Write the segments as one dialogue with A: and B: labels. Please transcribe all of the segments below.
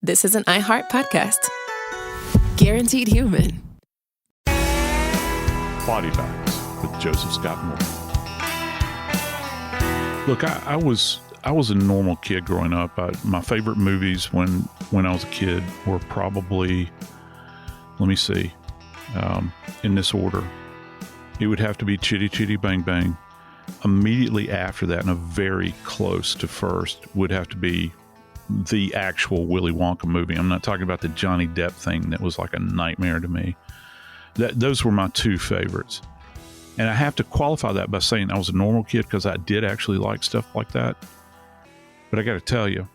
A: this is an iHeart podcast. Guaranteed human.
B: Body Bags with Joseph Scott Moore. Look, I was a normal kid growing up. My favorite movies when I was a kid were probably, let me see, in this order. It would have to be Chitty Chitty Bang Bang. Immediately after that, and a very close to first, would have to be the actual Willy Wonka movie. I'm not talking about the Johnny Depp thing that was like a nightmare to me. Those were my two favorites. And I have to qualify that by saying I was a normal kid because I did actually like stuff like that. But I got to tell you,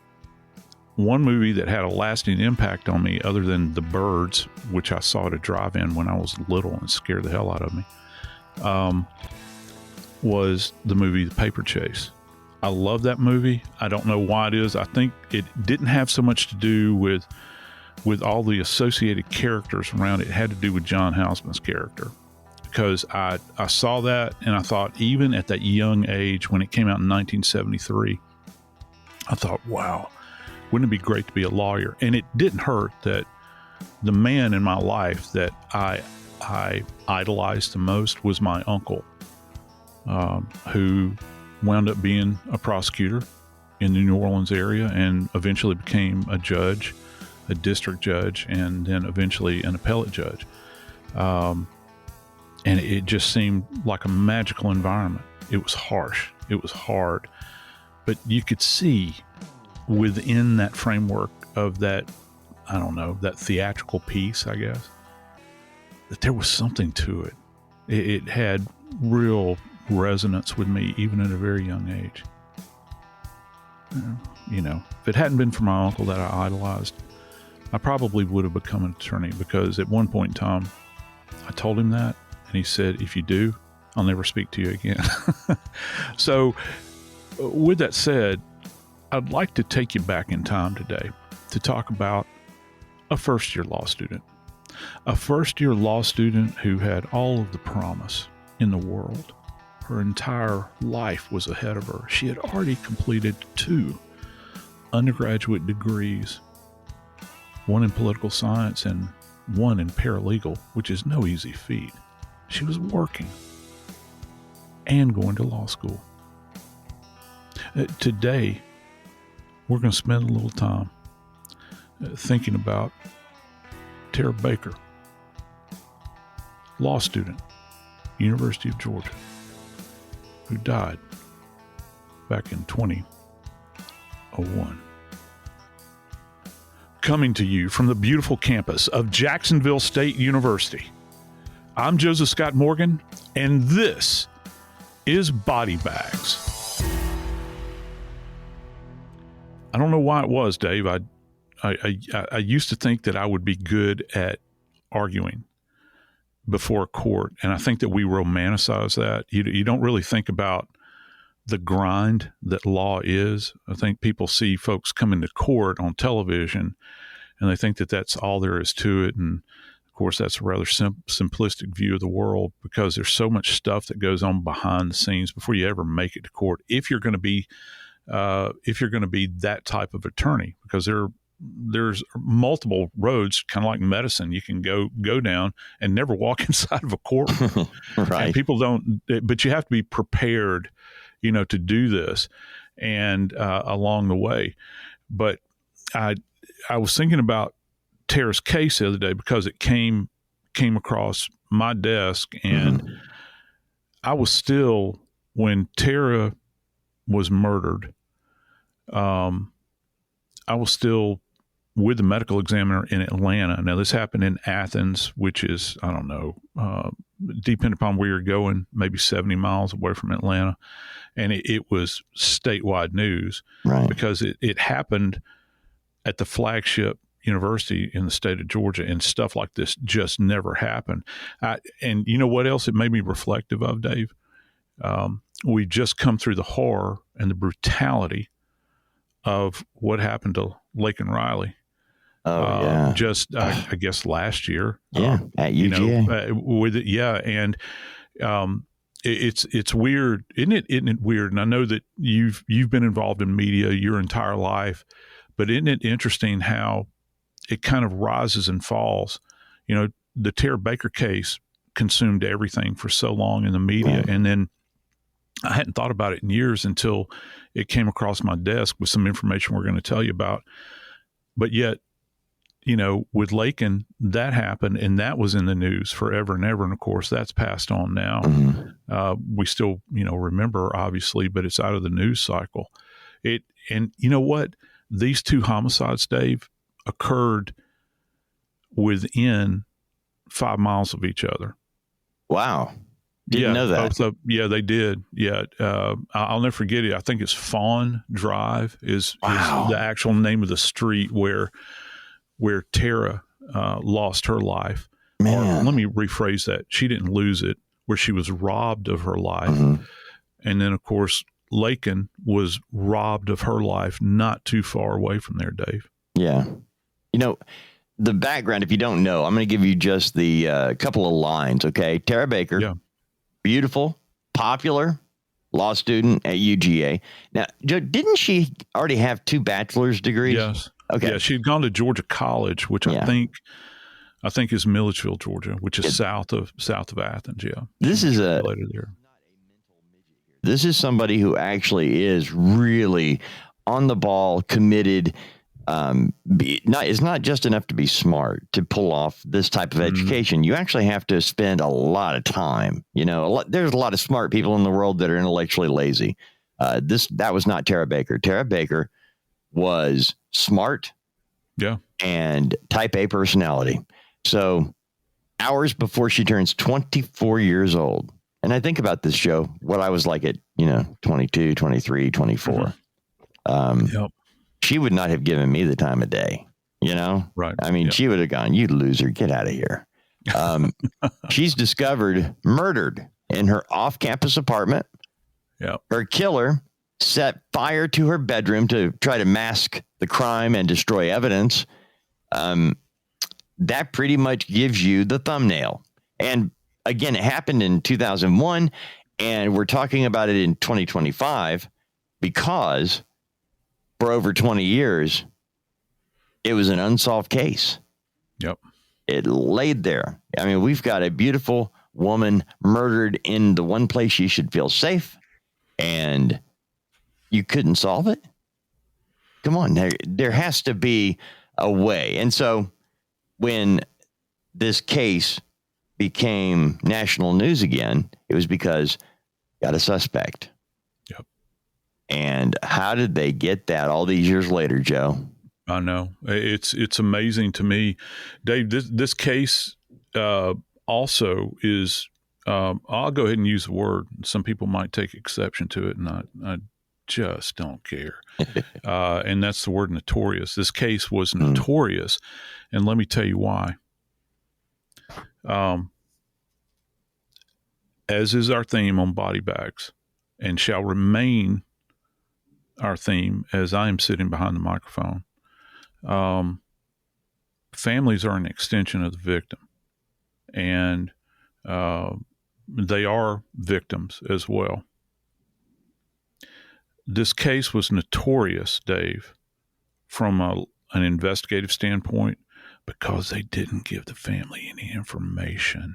B: one movie that had a lasting impact on me other than The Birds, which I saw at a drive-in when I was little and scared the hell out of me, was the movie The Paper Chase. I love that movie. I don't know why it is. I think it didn't have so much to do with all the associated characters around it. It had to do with John Houseman's character. Because I saw that and I thought, even at that young age, when it came out in 1973, I thought, wow, wouldn't it be great to be a lawyer? And it didn't hurt that the man in my life that I idolized the most was my uncle, who wound up being a prosecutor in the New Orleans area and eventually became a judge, a district judge, and then eventually an appellate judge. And it just seemed like a magical environment. It was harsh. It was hard. But you could see within that framework of that, I don't know, that theatrical piece, I guess, that there was something to it. It had real resonance with me, even at a very young age. You know, if it hadn't been for my uncle that I idolized, I probably would have become an attorney, because at one point in time, I told him that, and he said, if you do, I'll never speak to you again. So with that said, I'd like to take you back in time today to talk about a first-year law student. A first-year law student who had all of the promise in the world. Her entire life was ahead of her. She had already completed 2 undergraduate degrees, one in political science and one in paralegal, which is no easy feat. She was working and going to law school. Today, we're going to spend a little time thinking about Tara Baker, law student, University of Georgia, who died back in 2001. Coming to you from the beautiful campus of Jacksonville State University, I'm Joseph Scott Morgan, and this is Body Bags. I don't know why it was, Dave. I used to think that I would be good at arguing before a court, and I think that we romanticize that. You don't really think about the grind that law is. I think people see folks coming to court on television, and they think that that's all there is to it. And of course, that's a rather simplistic view of the world, because there's so much stuff that goes on behind the scenes before you ever make it to court. If you're going to be that type of attorney, because there's multiple roads, kind of like medicine. You can go down and never walk inside of a courtroom.
C: Right.
B: And people don't, but you have to be prepared, to do this and along the way. But I was thinking about Tara's case the other day because it came across my desk, and I was still, when Tara was murdered, I was still with the medical examiner in Atlanta. Now, this happened in Athens, which is, I don't know, depending upon where you're going, maybe 70 miles away from Atlanta. And it was statewide news,
C: right,
B: because it happened at the flagship university in the state of Georgia, and stuff like this just never happened. And you know what else it made me reflective of, Dave? We just come through the horror and the brutality of what happened to Laken Riley.
C: Oh, yeah.
B: Just, I guess last year.
C: Yeah, at UGA.
B: With it, yeah. And it's weird, isn't it weird? And I know that you've been involved in media your entire life, but isn't it interesting how it kind of rises and falls. You know, the Tara Baker case consumed everything for so long in the media. And then I hadn't thought about it in years until it came across my desk with some information we're going to tell you about. But yet, you know, with Laken, that happened, and that was in the news forever and ever. And of course, that's passed on now. We still, you know, remember, obviously, but it's out of the news cycle. And you know what? These two homicides, Dave, occurred within 5 miles of each other.
C: Wow. Didn't know that.
B: They did. Yeah. I'll never forget it. I think it's Fawn Drive is the actual name of the street where Tara lost her life.
C: Man.
B: Or let me rephrase that. She didn't lose it, where she was robbed of her life. And then, of course, Laken was robbed of her life not too far away from there, Dave.
C: Yeah. You know, the background, if you don't know, I'm going to give you just the couple of lines, okay? Tara Baker, beautiful, popular, law student at UGA. Now, Joe, didn't she already have 2 bachelor's degrees?
B: Yes.
C: Okay.
B: Yeah, she had gone to Georgia College, which I think is Milledgeville, Georgia, which is south of Athens. Yeah.
C: This is This is somebody who actually is really on the ball, committed. It's not just enough to be smart to pull off this type of education. You actually have to spend a lot of time. You know, there's a lot of smart people in the world that are intellectually lazy. That was not Tara Baker. Tara Baker was smart, and type A personality. So hours before she turns 24 years old, and I think about this, Joe, what I was like at 22, 23, 24. She would not have given me the time of day, Right. I mean, she would have gone, "You loser, get out of here." She's discovered murdered in her off-campus apartment. Her killer set fire to her bedroom to try to mask the crime and destroy evidence. That pretty much gives you the thumbnail. And again, it happened in 2001, and we're talking about it in 2025 because for over 20 years, it was an unsolved case. It laid there. I mean, we've got a beautiful woman murdered in the one place she should feel safe, and you couldn't solve it? Come on, there has to be a way. And so when this case became national news again, it was because got a suspect. And how did they get that all these years later, Joe?
B: I know. It's amazing to me. Dave, this case also is, I'll go ahead and use the word. Some people might take exception to it, and I just don't care. And that's the word notorious. This case was notorious, and let me tell you why. As is our theme on body bags, and shall remain our theme as I am sitting behind the microphone, families are an extension of the victim, and they are victims as well. This case was notorious, Dave, from an investigative standpoint, because they didn't give the family any information.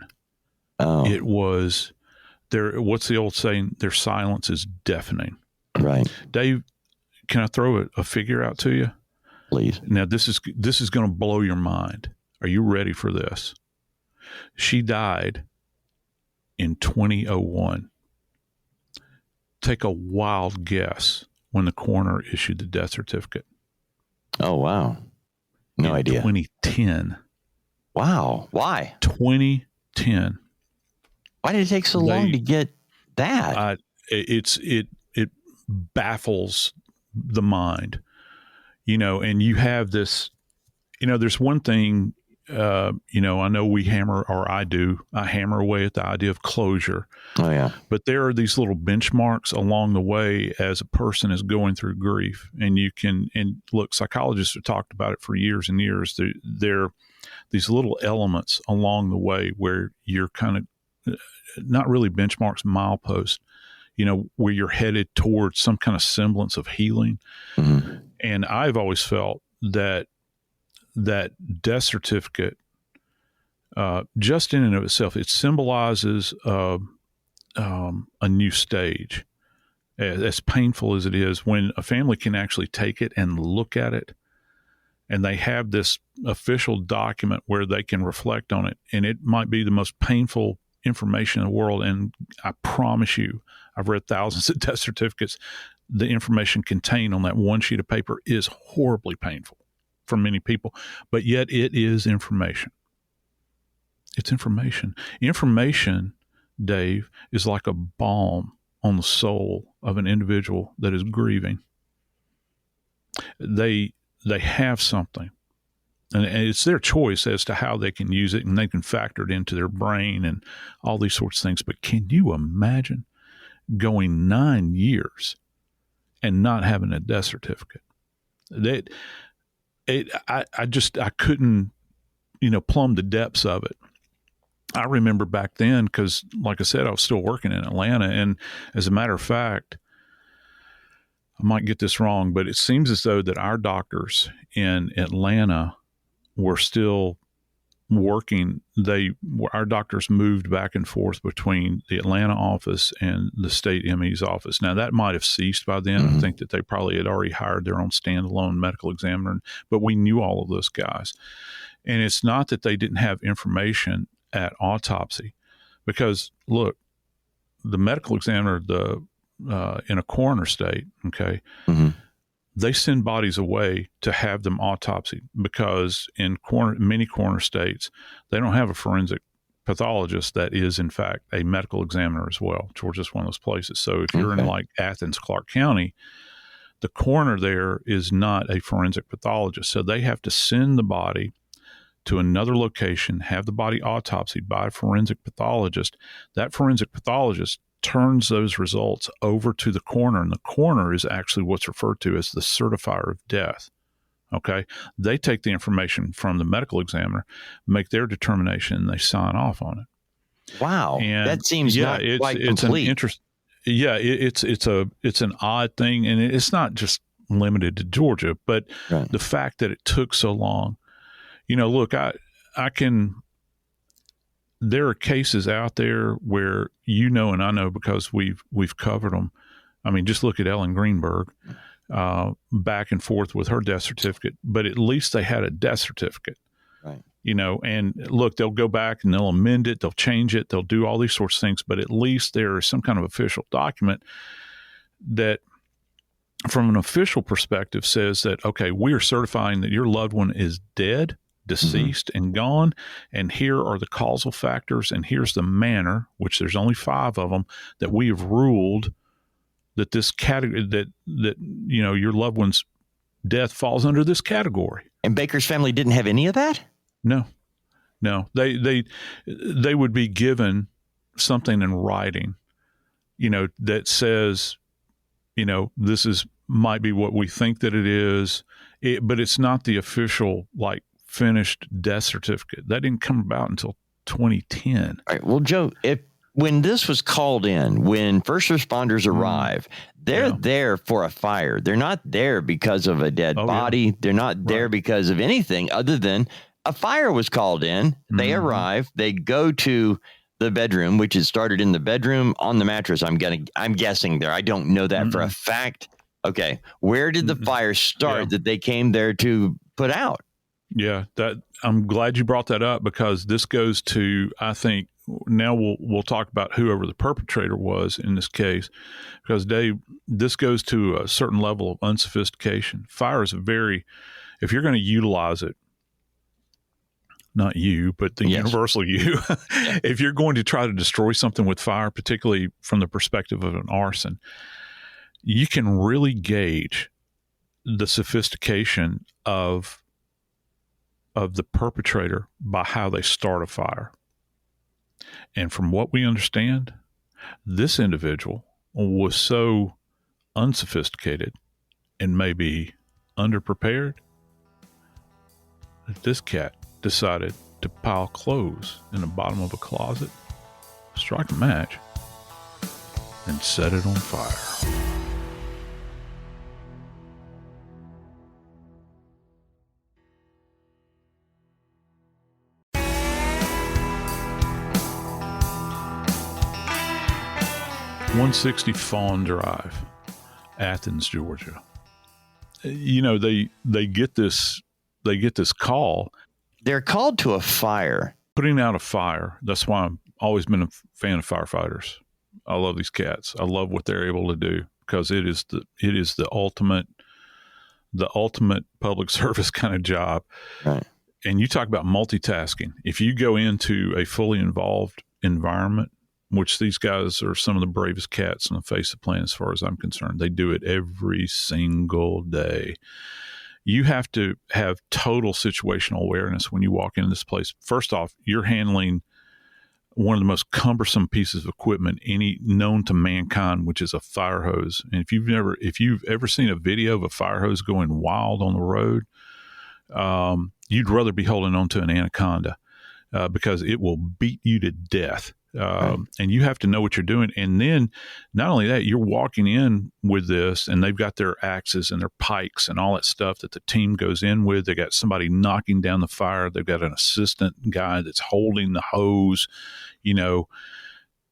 B: It was what's the old saying? Their silence is deafening.
C: Right.
B: Dave, can I throw a figure out to you?
C: Please.
B: Now, this is going to blow your mind. Are you ready for this? She died in 2001. Take a wild guess when the coroner issued the death certificate.
C: Oh, wow. No idea.
B: 2010.
C: Wow. Why?
B: 2010.
C: Why did it take so long to get that?
B: It baffles the mind, and you have this, there's one thing, I know I hammer away at the idea of closure.
C: Oh, yeah.
B: But there are these little benchmarks along the way as a person is going through grief. And look, psychologists have talked about it for years and years. There are these little elements along the way where you're kind of not really benchmarks, mileposts, where you're headed towards some kind of semblance of healing. Mm-hmm. And I've always felt that that death certificate, just in and of itself, it symbolizes a new stage. As painful as it is, when a family can actually take it and look at it, and they have this official document where they can reflect on it, and it might be the most painful information in the world. And I promise you, I've read thousands of death certificates. The information contained on that one sheet of paper is horribly painful for many people, but yet it is information. It's information. Information, Dave, is like a balm on the soul of an individual that is grieving. They have something, and it's their choice as to how they can use it, and they can factor it into their brain and all these sorts of things. But can you imagine going 9 years and not having a death certificate? I couldn't, plumb the depths of it. I remember back then, because like I said, I was still working in Atlanta. And as a matter of fact, I might get this wrong, but it seems as though that our doctors in Atlanta were still working. Our doctors moved back and forth between the Atlanta office and the state ME's office. Now, that might have ceased by then. I think that they probably had already hired their own standalone medical examiner, but we knew all of those guys. And it's not that they didn't have information at autopsy, because look, the medical examiner, in a coroner state, okay, they send bodies away to have them autopsied, because in many coroner states, they don't have a forensic pathologist that is in fact a medical examiner as well. Georgia's one of those places. So if you're in like Athens, Clark County, the coroner there is not a forensic pathologist. So they have to send the body to another location, have the body autopsied by a forensic pathologist. That forensic pathologist turns those results over to the coroner, and the coroner is actually what's referred to as the certifier of death. Okay. They take the information from the medical examiner, make their determination, and they sign off on it.
C: Wow. And that seems not quite complete.
B: It's an odd thing, and it's not just limited to Georgia, but the fact that it took so long. Look, there are cases out there where, and I know because we've covered them. I mean, just look at Ellen Greenberg, back and forth with her death certificate, but at least they had a death certificate,
C: right?
B: And look, they'll go back and they'll amend it, they'll change it, they'll do all these sorts of things, but at least there is some kind of official document that, from an official perspective, says that, okay, we are certifying that your loved one is dead, deceased, and gone, and here are the causal factors, and here's the manner, which there's only 5 of them, that we have ruled that this category, that your loved one's death falls under this category.
C: And Baker's family didn't have any of that?
B: No. They would be given something in writing, that says, this might be what we think that it is, but it's not the official, finished death certificate. That didn't come about until 2010. All
C: right. Well, Joe, when this was called in, when first responders arrive, they're there for a fire. They're not there because of a dead body. Yeah. They're not there because of anything other than a fire was called in. They arrive. They go to the bedroom, which is started in the bedroom on the mattress. I'm guessing there. I don't know that for a fact. Okay. Where did the fire start that they came there to put out?
B: Yeah, I'm glad you brought that up, because this goes to, I think, now we'll talk about whoever the perpetrator was in this case, because Dave, this goes to a certain level of unsophistication. Fire is if you're going to utilize it, not you, but the universal you, if you're going to try to destroy something with fire, particularly from the perspective of an arson, you can really gauge the sophistication of the perpetrator by how they start a fire. And from what we understand, this individual was so unsophisticated and maybe underprepared that this cat decided to pile clothes in the bottom of a closet, strike a match, and set it on fire. 160 Fawn Drive, Athens, Georgia. You know, they get this call.
C: They're called to a fire.
B: Putting out a fire. That's why I've always been a fan of firefighters. I love these cats. I love what they're able to do because it is the ultimate public service kind of job.
C: Right.
B: And you talk about multitasking. If you go into a fully involved environment, which these guys are some of the bravest cats on the face of the planet as far as I'm concerned, they do it every single day. You have to have total situational awareness when you walk into this place. First off, you're handling one of the most cumbersome pieces of equipment any known to mankind, which is a fire hose. And if you've ever seen a video of a fire hose going wild on the road, you'd rather be holding on to an anaconda because it will beat you to death. And you have to know what you're doing. And then not only that, you're walking in with this and they've got their axes and their pikes and all that stuff that the team goes in with. They got somebody knocking down the fire. They've got an assistant guy that's holding the hose, you know,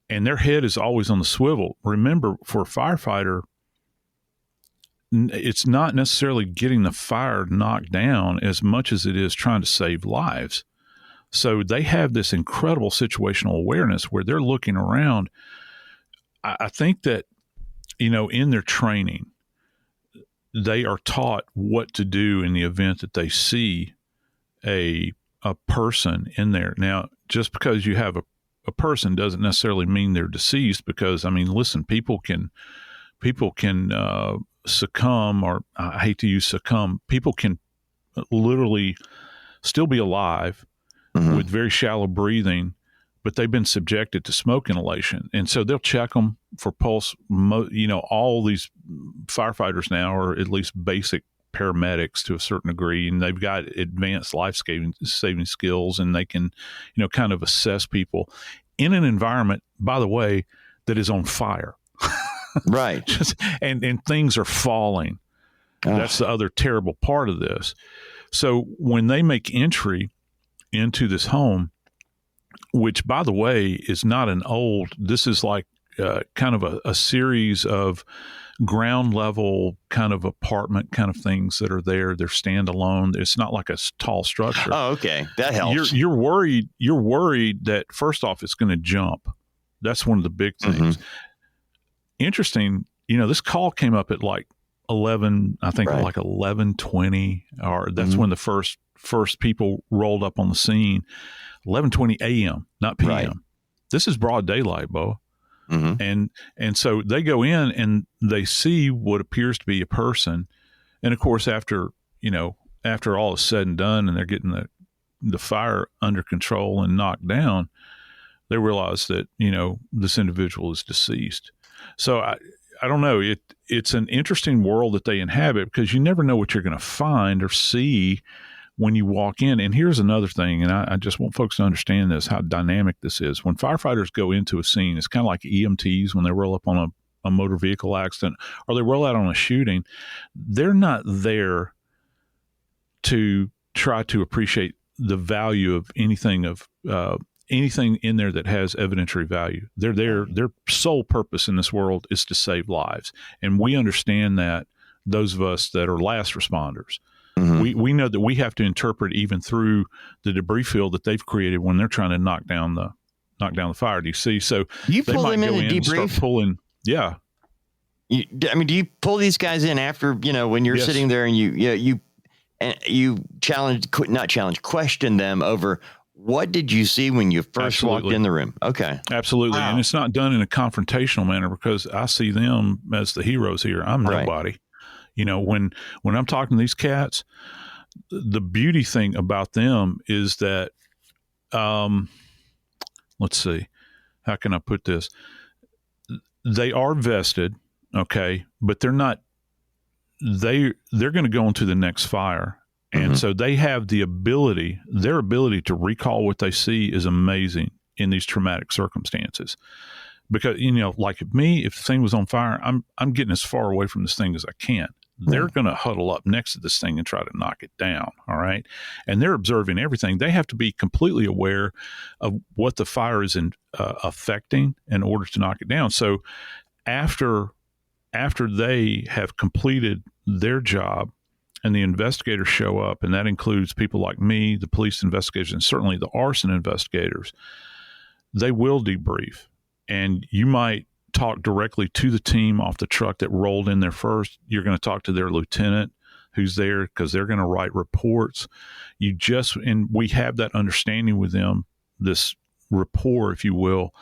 B: and their head is always on the swivel. Remember, for a firefighter, it's not necessarily getting the fire knocked down as much as it is trying to save lives. So they have this incredible situational awareness where they're looking around. I think that, you know, in their training, they are taught what to do in the event that they see a person in there. Now, just because you have a person doesn't necessarily mean they're deceased, because, I mean, listen, people can succumb, or I hate to use succumb. People can literally still be alive with very shallow breathing, but they've been subjected to smoke inhalation. And so they'll check them for pulse. You know, all these firefighters now are at least basic paramedics to a certain degree, and they've got advanced life-saving skills, and they can, you know, kind of assess people in an environment, by the way, that is on fire.
C: Right.
B: and things are falling. That's the other terrible part of this. So when they make entry into this home, which, by the way, is not this is like kind of a series of ground level kind of apartment kind of things that are there. They're standalone. It's not like a tall structure.
C: Oh, okay. That helps.
B: You're worried that, first off, it's going to jump. That's one of the big things. Interesting. You know, this call came up at like 11, I think, like 11:20, or that's when the first people rolled up on the scene. 11:20 a.m., not p.m.
C: Right.
B: This is broad daylight, Bo. And so they go in and they see what appears to be a person. And of course, after all is said and done, and they're getting the fire under control and knocked down, they realize that, you know, this individual is deceased. So I don't know. It's an interesting world that they inhabit, because you never know what you're going to find or see when you walk in. And here's another thing, and I just want folks to understand this, how dynamic this is. When firefighters go into a scene, it's kind of like EMTs when they roll up on a motor vehicle accident, or they roll out on a shooting. They're not there to try to appreciate the value of anything in there that has evidentiary value. They're there. Their sole purpose in this world is to save lives. And we understand that, those of us that are last responders. We know that we have to interpret even through the debris field that they've created when they're trying to knock down the fire. Do you see? So
C: you
B: they
C: pull
B: might
C: them
B: go
C: in
B: in
C: a
B: and start
C: debrief?
B: pulling. Yeah.
C: Do you pull these guys in after, you know, when you're sitting there and you question them over, what did you see when you first walked in the room? Okay.
B: Absolutely. Wow. And it's not done in a confrontational manner, because I see them as the heroes here. I'm nobody. You know, when I'm talking to these cats, the beauty thing about them is that, let's see, how can I put this? They are vested, okay, but they're not. They're going to go into the next fire. And so they have their ability to recall what they see is amazing in these traumatic circumstances. Because, you know, like if the thing was on fire, I'm getting as far away from this thing as I can. They're going to huddle up next to this thing and try to knock it down. All right. And they're observing everything. They have to be completely aware of what the fire is affecting in order to knock it down. So after they have completed their job and the investigators show up, and that includes people like me, the police investigators, and certainly the arson investigators, they will debrief. And you might talk directly to the team off the truck that rolled in there first. You're going to talk to their lieutenant who's there because they're going to write reports. And we have that understanding with them, this rapport, if you will,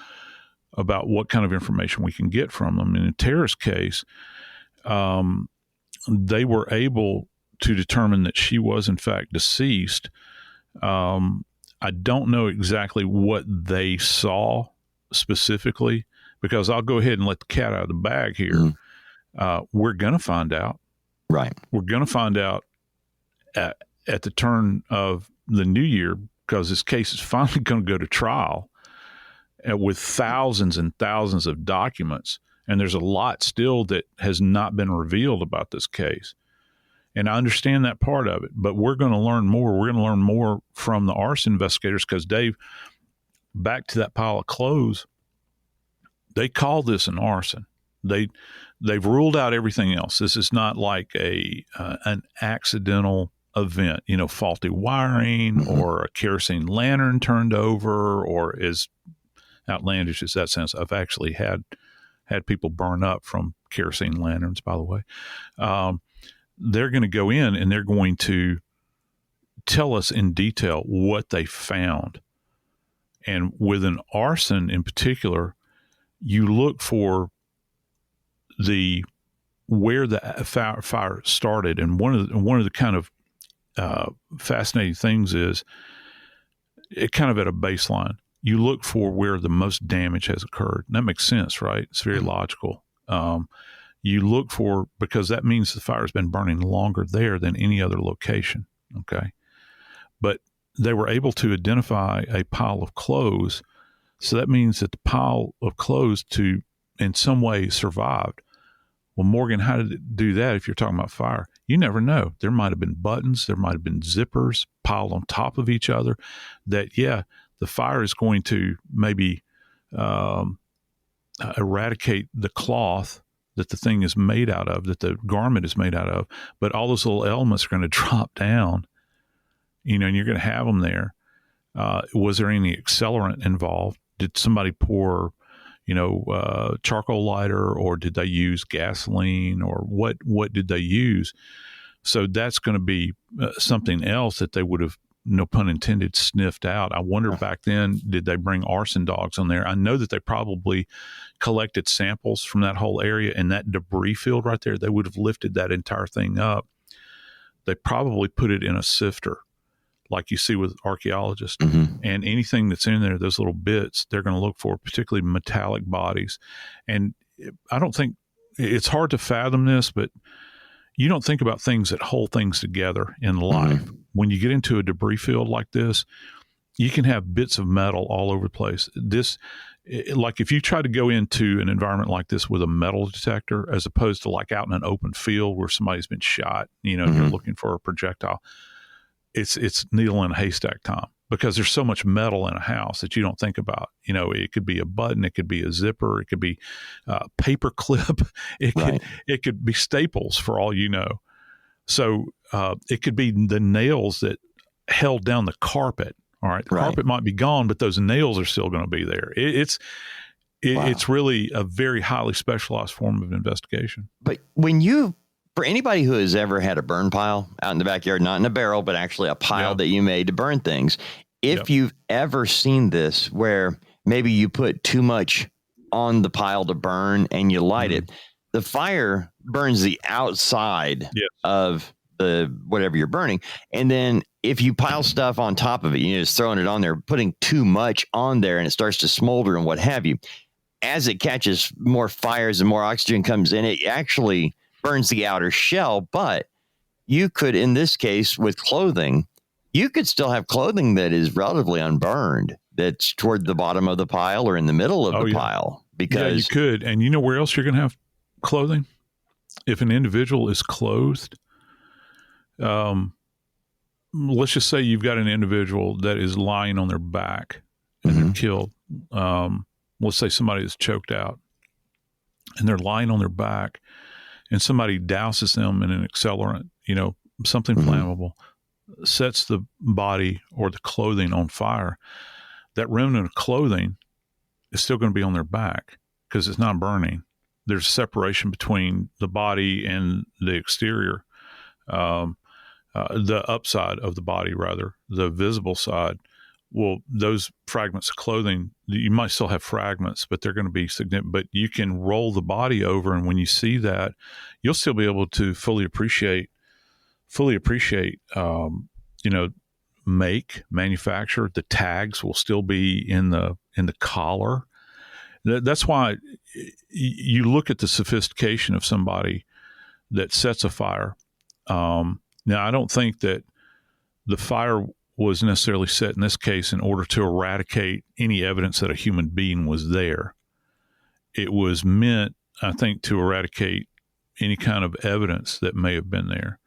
B: about what kind of information we can get from them. And in Tara's case, they were able to determine that she was in fact deceased. I don't know exactly what they saw specifically, because I'll go ahead and let the cat out of the bag here. We're going to find out.
C: Right.
B: We're going to find out at the turn of the new year, because this case is finally going to go to trial with thousands and thousands of documents. And there's a lot still that has not been revealed about this case. And I understand that part of it, but we're going to learn more. We're going to learn more from the arson investigators because, Dave, back to that pile of clothes, they call this an arson. They've ruled out everything else. This is not like an accidental event, faulty wiring or a kerosene lantern turned over, or as outlandish as that sounds. I've actually had people burn up from kerosene lanterns, by the way. They're going to go in and they're going to tell us in detail what they found. And with an arson in particular, you look for where the fire started. And one of the kind of fascinating things is it kind of at a baseline. You look for where the most damage has occurred. And that makes sense, right? It's very logical. You look for, because that means the fire has been burning longer there than any other location. Okay. But they were able to identify a pile of clothes. So that means that the pile of clothes in some way survived. Well, Morgan, how did it do that if you're talking about fire? You never know. There might have been buttons. There might have been zippers piled on top of each other that, the fire is going to maybe eradicate the cloth that the thing is made out of, that the garment is made out of, but all those little elements are going to drop down, and you're going to have them there. Was there any accelerant involved? Did somebody pour, charcoal lighter, or did they use gasoline, or what did they use? So that's going to be something else that they would have, no pun intended, sniffed out. I wonder back then, did they bring arson dogs on there? I know that they probably collected samples from that whole area, and that debris field right there, they would have lifted that entire thing up. They probably put it in a sifter like you see with archaeologists. And anything that's in there, those little bits, they're going to look for, particularly metallic bodies. And I don't think, it's hard to fathom this, but you don't think about things that hold things together in life. When you get into a debris field like this, you can have bits of metal all over the place. Like if you try to go into an environment like this with a metal detector, as opposed to like out in an open field where somebody's been shot, you're looking for a projectile, it's needle in a haystack time, because there's so much metal in a house that you don't think about. It could be a button, it could be a zipper, it could be a paper clip, it could be staples for all you know. So it could be the nails that held down the carpet. All right, the carpet might be gone, but those nails are still going to be there. It's really a very highly specialized form of investigation.
C: But for anybody who has ever had a burn pile out in the backyard, not in a barrel, but actually a pile that you made to burn things, if you've ever seen this where maybe you put too much on the pile to burn and you light it, the fire burns the outside of the whatever you're burning. And then if you pile stuff on top of it, just throwing it on there, putting too much on there, and it starts to smolder and what have you, as it catches more fires and more oxygen comes in, it actually burns the outer shell. But you could, in this case with clothing, you could still have clothing that is relatively unburned, that's toward the bottom of the pile or in the middle of the pile. Because
B: you could. And you know where else you're going to have clothing? If an individual is clothed, let's just say you've got an individual that is lying on their back and they're killed. Let's say somebody is choked out. and they're lying on their back, and somebody douses them in an accelerant, something flammable, sets the body or the clothing on fire, that remnant of clothing is still going to be on their back because it's not burning. There's separation between the body and the exterior, the upside of the body, rather, the visible side. Well, those fragments of clothing, you might still have fragments, but they're going to be significant. But you can roll the body over, and when you see that, you'll still be able to fully appreciate, make, manufacture. The tags will still be in the collar. That's why you look at the sophistication of somebody that sets a fire. Now, I don't think that the fire was necessarily set in this case in order to eradicate any evidence that a human being was there. It was meant, I think, to eradicate any kind of evidence that may have been there.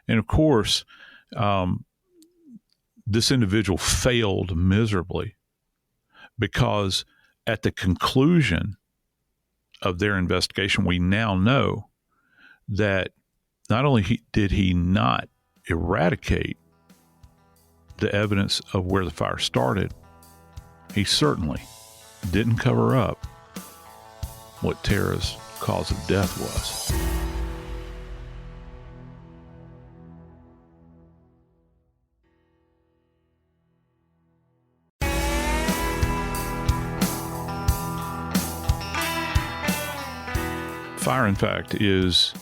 B: And of course, this individual failed miserably because at the conclusion of their investigation, we now know that not only did he not eradicate the evidence of where the fire started, he certainly didn't cover up what Tara's cause of death was. Fire, in fact, is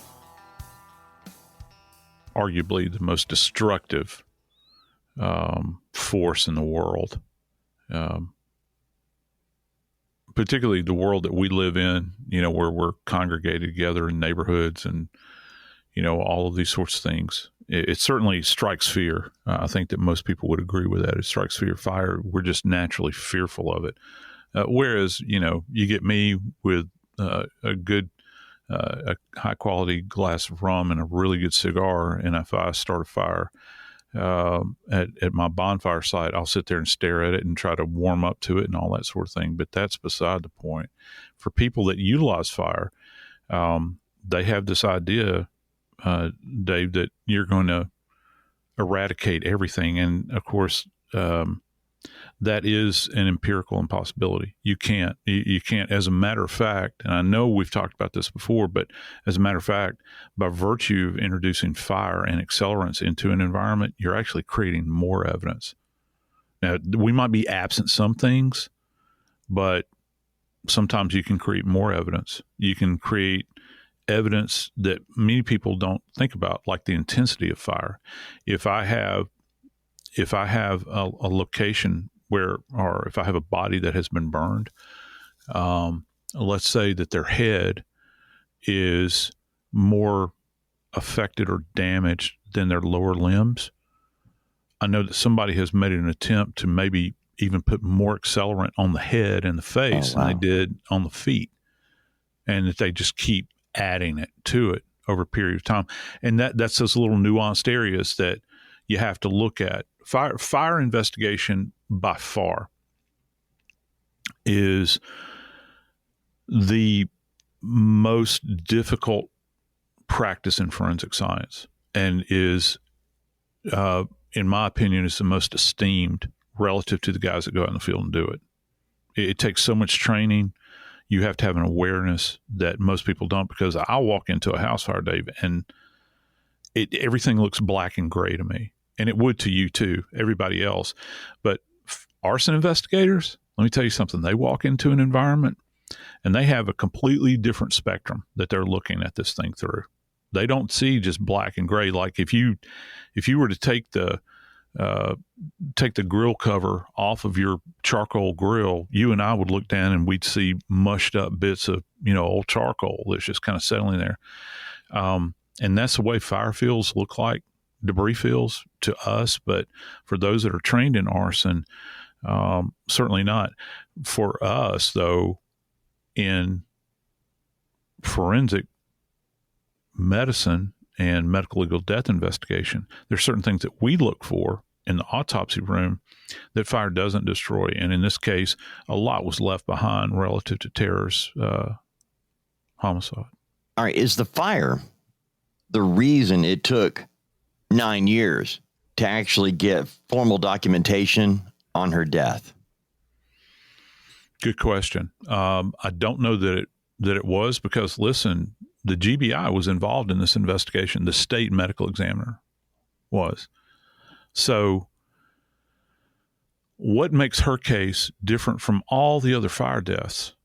B: arguably the most destructive force in the world, particularly the world that we live in, where we're congregated together in neighborhoods and, all of these sorts of things. It certainly strikes fear. I think that most people would agree with that. It strikes fear. Fire, we're just naturally fearful of it. Whereas, you get me with a high quality glass of rum and a really good cigar, and if I start a fire at my bonfire site, I'll sit there and stare at it and try to warm up to it and all that sort of thing. But that's beside the point. For people that utilize fire, they have this idea, Dave, that you're going to eradicate everything. And of course, that is an empirical impossibility. You can't. As a matter of fact, and I know we've talked about this before, but as a matter of fact, by virtue of introducing fire and accelerants into an environment, you're actually creating more evidence. Now, we might be absent some things, but sometimes you can create more evidence. You can create evidence that many people don't think about, like the intensity of fire. If I have a location where, or if I have a body that has been burned, let's say that their head is more affected or damaged than their lower limbs, I know that somebody has made an attempt to maybe even put more accelerant on the head and the face than they did on the feet, and that they just keep adding it to it over a period of time. And that's those little nuanced areas that you have to look at. Fire investigation by far is the most difficult practice in forensic science, and is, in my opinion, is the most esteemed relative to the guys that go out in the field and do it. It takes so much training. You have to have an awareness that most people don't, because I'll walk into a house fire, Dave, and everything looks black and gray to me. And it would to you too, everybody else. But arson investigators, let me tell you something. They walk into an environment and they have a completely different spectrum that they're looking at this thing through. They don't see just black and gray. Like if you were to take the grill cover off of your charcoal grill, you and I would look down and we'd see mushed up bits of, old charcoal that's just kind of settling there. And that's the way fire fields look like, debris fields to us. But for those that are trained in arson, certainly not. For us, though, in forensic medicine and medical legal death investigation, there's certain things that we look for in the autopsy room that fire doesn't destroy. And in this case, a lot was left behind relative to Tara's homicide.
C: All right. Is the fire the reason it took 9 years to actually get formal documentation on her death?
B: Good question. I don't know that it was, because listen, the GBI was involved in this investigation. The state medical examiner was. So what makes her case different from all the other fire deaths?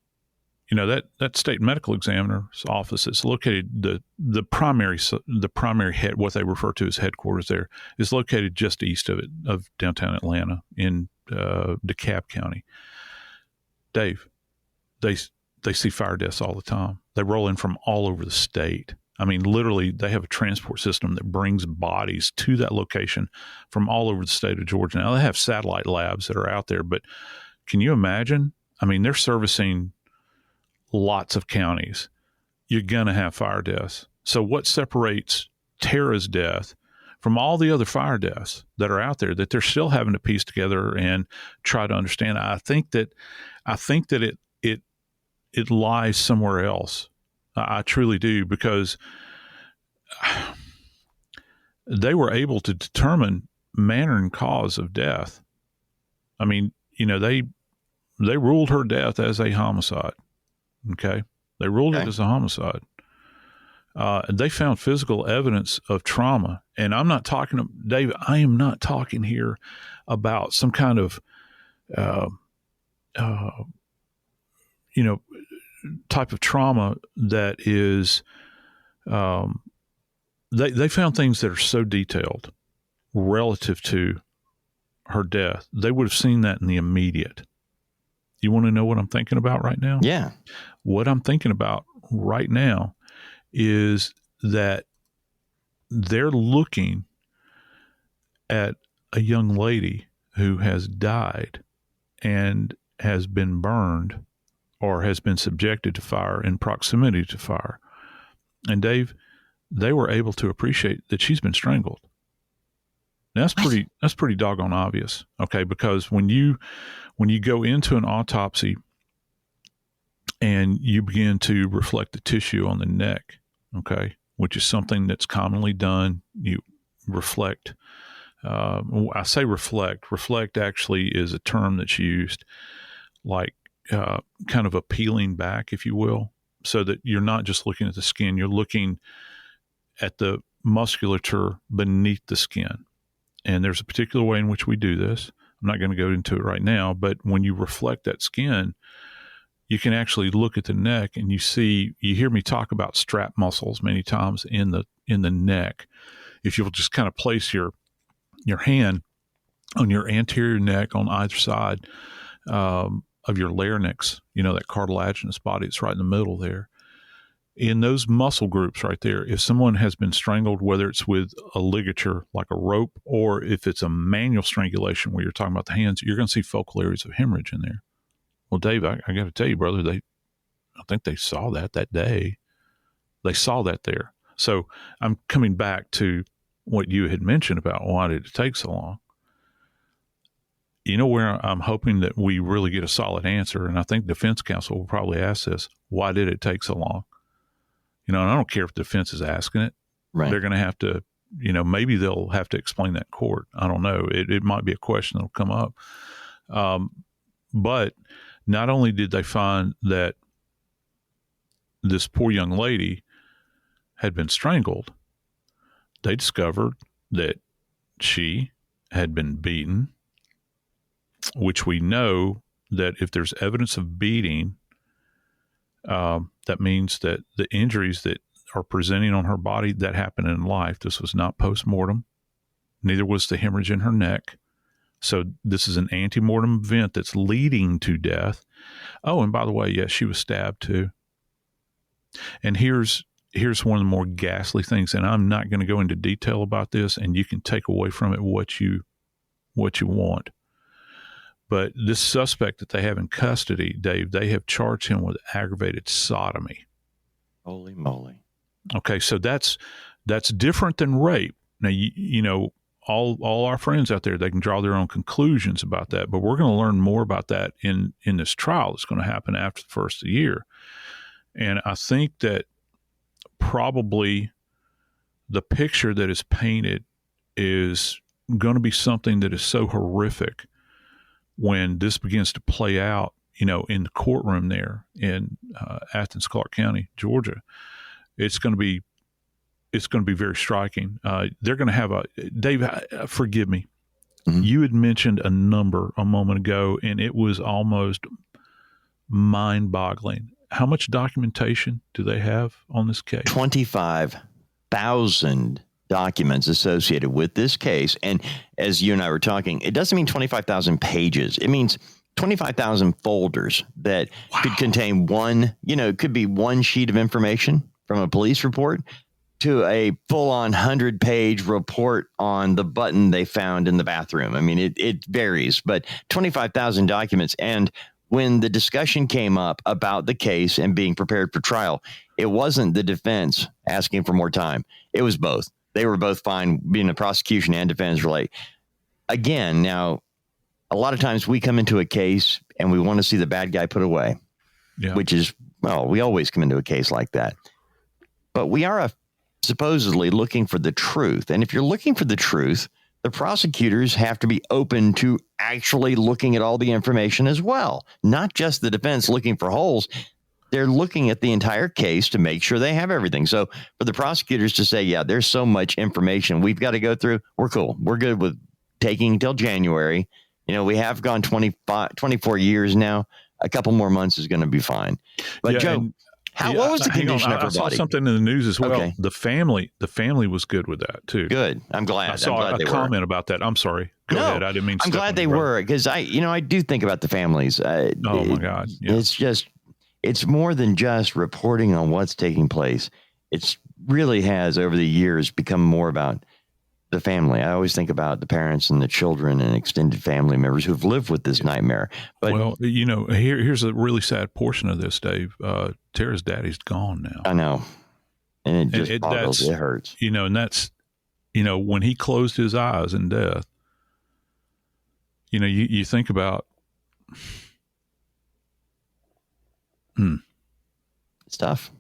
B: You know, that state medical examiner's office is located, the primary head, what they refer to as headquarters there, is located just east of downtown Atlanta in DeKalb County. Dave, they see fire deaths all the time. They roll in from all over the state. I mean, literally, they have a transport system that brings bodies to that location from all over the state of Georgia. Now, they have satellite labs that are out there, but can you imagine? I mean, they're servicing lots of counties. You're going to have fire deaths. So what separates Tara's death from all the other fire deaths that are out there that they're still having to piece together and try to understand? I think that it lies somewhere else. I truly do, because they were able to determine manner and cause of death. I mean, you know, they ruled her death as a homicide. Okay. They ruled it as a homicide. They found physical evidence of trauma. And I'm not talking, Dave, I am not talking here about some kind of, type of trauma that is, they found things that are so detailed relative to her death. They would have seen that in the immediate. You want to know what I'm thinking about right now?
C: Yeah.
B: What I'm thinking about right now is that they're looking at a young lady who has died and has been burned or has been subjected to fire in proximity to fire. And Dave, they were able to appreciate that she's been strangled. Now, that's pretty doggone obvious. Okay. Because when you go into an autopsy and you begin to reflect the tissue on the neck, okay, which is something that's commonly done, you reflect. I say reflect. Reflect actually is a term that's used like kind of a peeling back, if you will, so that you're not just looking at the skin, you're looking at the musculature beneath the skin. And there's a particular way in which we do this. I'm not going to go into it right now, but when you reflect that skin, you can actually look at the neck and you hear me talk about strap muscles many times in the neck. If you'll just kind of place your hand on your anterior neck on either side of your larynx, that cartilaginous body, it's right in the middle there. In those muscle groups right there, if someone has been strangled, whether it's with a ligature like a rope, or if it's a manual strangulation where you're talking about the hands, you're going to see focal areas of hemorrhage in there. Well, Dave, I got to tell you, brother, I think they saw that day. They saw that there. So I'm coming back to what you had mentioned about why did it take so long? You know where I'm hoping that we really get a solid answer, and I think defense counsel will probably ask this: why did it take so long? And I don't care if the defense is asking it.
C: Right.
B: They're going to have to, maybe they'll have to explain that in court. I don't know. It might be a question that'll come up. But not only did they find that this poor young lady had been strangled, they discovered that she had been beaten, which we know that if there's evidence of beating, that means that the injuries that are presenting on her body, that happened in life. This was not post-mortem. Neither was the hemorrhage in her neck. So this is an antemortem event that's leading to death. Oh, and by the way, yes, she was stabbed too. And here's one of the more ghastly things, and I'm not going to go into detail about this, and you can take away from it what you want. But this suspect that they have in custody, Dave, they have charged him with aggravated sodomy.
C: Holy moly.
B: Okay, so that's different than rape. Now, all our friends out there, they can draw their own conclusions about that, but we're going to learn more about that in this trial that's going to happen after the first of the year. And I think that probably the picture that is painted is going to be something that is so horrific when this begins to play out, in the courtroom there in Athens, Clarke County, Georgia. It's going to be very striking. They're going to have Dave, forgive me.
C: Mm-hmm.
B: You had mentioned a number a moment ago, and it was almost mind-boggling. How much documentation do they have on this case?
C: 25,000 documents associated with this case. And as you and I were talking, it doesn't mean 25,000 pages. It means 25,000 folders that could contain one, it could be one sheet of information from a police report to a full-on 100-page report on the button they found in the bathroom. I mean, it varies, but 25,000 documents. And when the discussion came up about the case and being prepared for trial, it wasn't the defense asking for more time. It was both. They were both fine, being the prosecution and defense were like, again, now, a lot of times we come into a case and we want to see the bad guy put away, which is, we always come into a case like that. But we are supposedly looking for the truth. And if you're looking for the truth, the prosecutors have to be open to actually looking at all the information as well, not just the defense looking for holes. They're looking at the entire case to make sure they have everything. So for the prosecutors to say, there's so much information we've got to go through, we're cool. We're good with taking until January. We have gone 24 years now. A couple more months is going to be fine. But Joe, what was the condition of her body?
B: I saw something in the news as well.
C: Okay.
B: The family was good with that too.
C: Good. I'm glad.
B: I saw a comment about that. I'm sorry. Go ahead. I didn't mean to.
C: I'm glad they were, because I do think about the families.
B: Oh my God. Yeah.
C: It's more than just reporting on what's taking place. It really has over the years become more about the family. I always think about the parents and the children and extended family members who've lived with this nightmare. But
B: here's a really sad portion of this, Dave. Tara's daddy's gone now.
C: I know. And it just boggles. It hurts.
B: And that's, when he closed his eyes in death, you think about,
C: it's tough.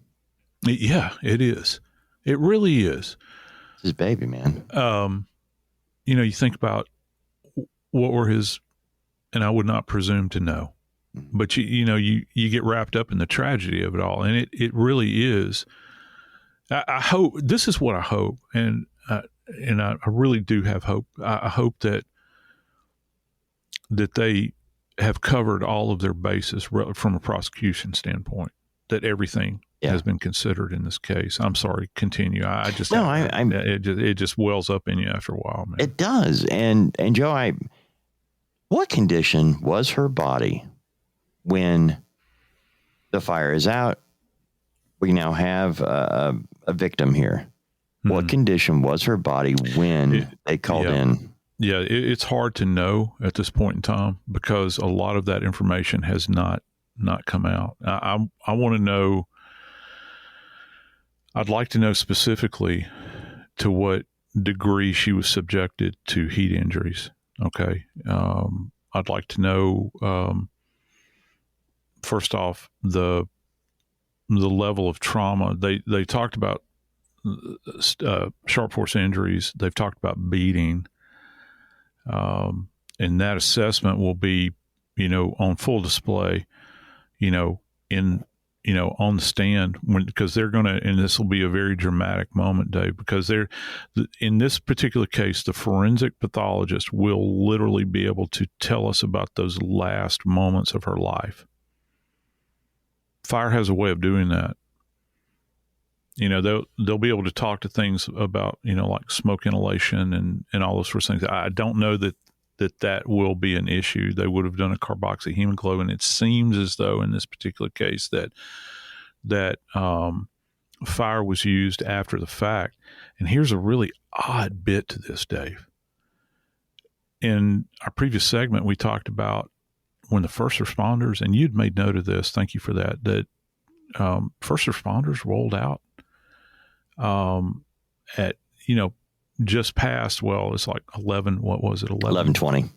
B: Yeah, it is. It really is.
C: It's his baby, man.
B: You think about what were his, and I would not presume to know, but you get wrapped up in the tragedy of it all. And it really is. I hope, this is what I hope. And I really do have hope. I hope that they have covered all of their bases from a prosecution standpoint, that everything has been considered in this case. I'm sorry, continue. It just wells up in you after a while, man.
C: It does. And Joe, what condition was her body when the fire is out? We now have a victim here. Mm-hmm. What condition was her body when they called in?
B: Yeah, it's hard to know at this point in time because a lot of that information has not come out. I want to know. I'd like to know specifically to what degree she was subjected to heat injuries. Okay. I'd like to know, first off, the level of trauma. They talked about sharp force injuries. They've talked about beating. And that assessment will be, on full display, on the stand because they're going to, and this will be a very dramatic moment, Dave, because in this particular case, the forensic pathologist will literally be able to tell us about those last moments of her life. Fire has a way of doing that. They'll be able to talk to things about, like smoke inhalation and all those sorts of things. I don't know that will be an issue. They would have done a carboxyhemoglobin. It seems as though in this particular case that fire was used after the fact. And here's a really odd bit to this, Dave. In our previous segment, we talked about when the first responders, and you'd made note of this, thank you for that first responders rolled out at, just past, it's like 11, what was it?
C: 11:20.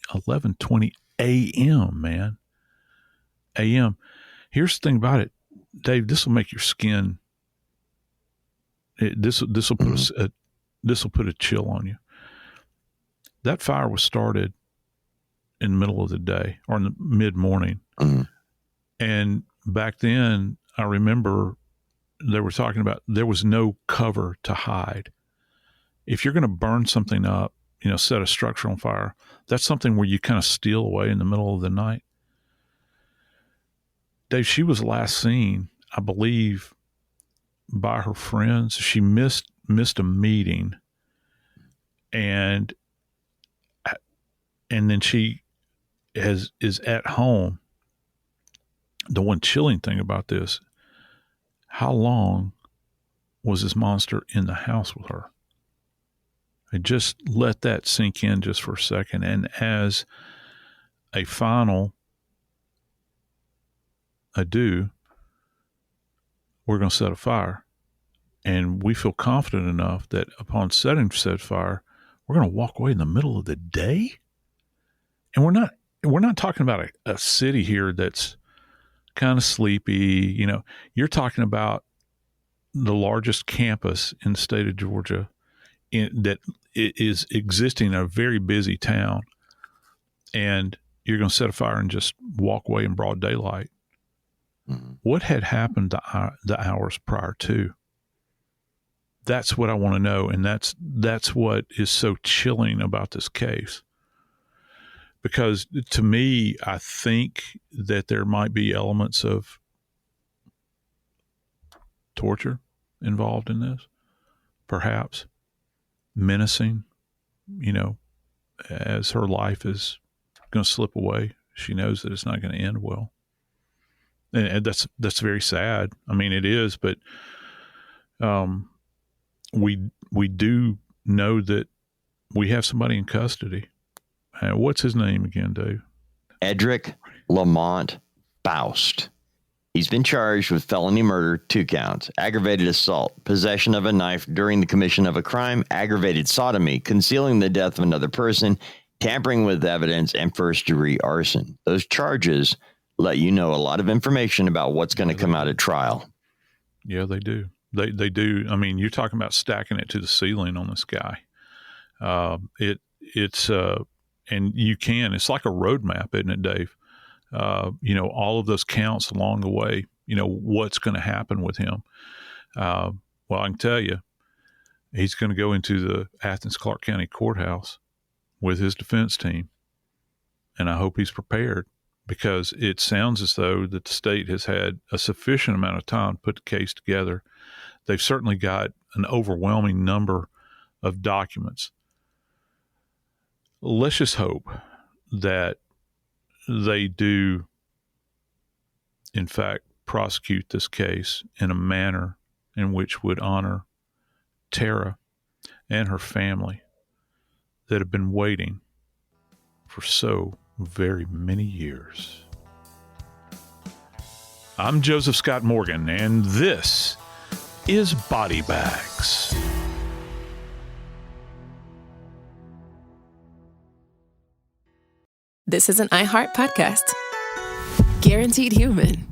B: 11:20 a.m., man. A.m. Here's the thing about it. Dave, this will make your skin. This will put a chill on you. That fire was started in the middle of the day or in the mid-morning. And back then, I remember they were talking about there was no cover to hide. If you're going to burn something up, set a structure on fire, that's something where you kind of steal away in the middle of the night. Dave, she was last seen, I believe, by her friends. She missed a meeting, and then she is at home. The one chilling thing about this, how long was this monster in the house with her? I just let that sink in just for a second. And as a final adieu, we're going to set a fire. And we feel confident enough that upon setting said fire, we're going to walk away in the middle of the day. And we're not talking about a city here that's kind of sleepy. You're talking about the largest campus in the state of Georgia that is existing in a very busy town. And you're going to set a fire and just walk away in broad daylight. What had happened the hours prior to? That's what I want to know. And that's what is so chilling about this case. Because to me, I think that there might be elements of torture involved in this, perhaps menacing, as her life is going to slip away. She knows that it's not going to end well. And that's very sad. I mean, it is, but we do know that we have somebody in custody. What's his name again, Dave?
C: Edrick Lamont Faust. He's been charged with felony murder, 2 counts, aggravated assault, possession of a knife during the commission of a crime, aggravated sodomy, concealing the death of another person, tampering with evidence, and first-degree arson. Those charges let you know a lot of information about what's going to come out at trial.
B: Yeah, they do. They do. I mean, you're talking about stacking it to the ceiling on this guy. It's and you can. It's like a roadmap, isn't it, Dave? All of those counts along the way. What's going to happen with him. Well, I can tell you, he's going to go into the Athens-Clarke County Courthouse with his defense team, and I hope he's prepared, because it sounds as though that the state has had a sufficient amount of time to put the case together. They've certainly got an overwhelming number of documents. Let's just hope that they do, in fact, prosecute this case in a manner in which would honor Tara and her family that have been waiting for so very many years. I'm Joseph Scott Morgan, and this is Body Bags.
A: This is an iHeart podcast. Guaranteed Human.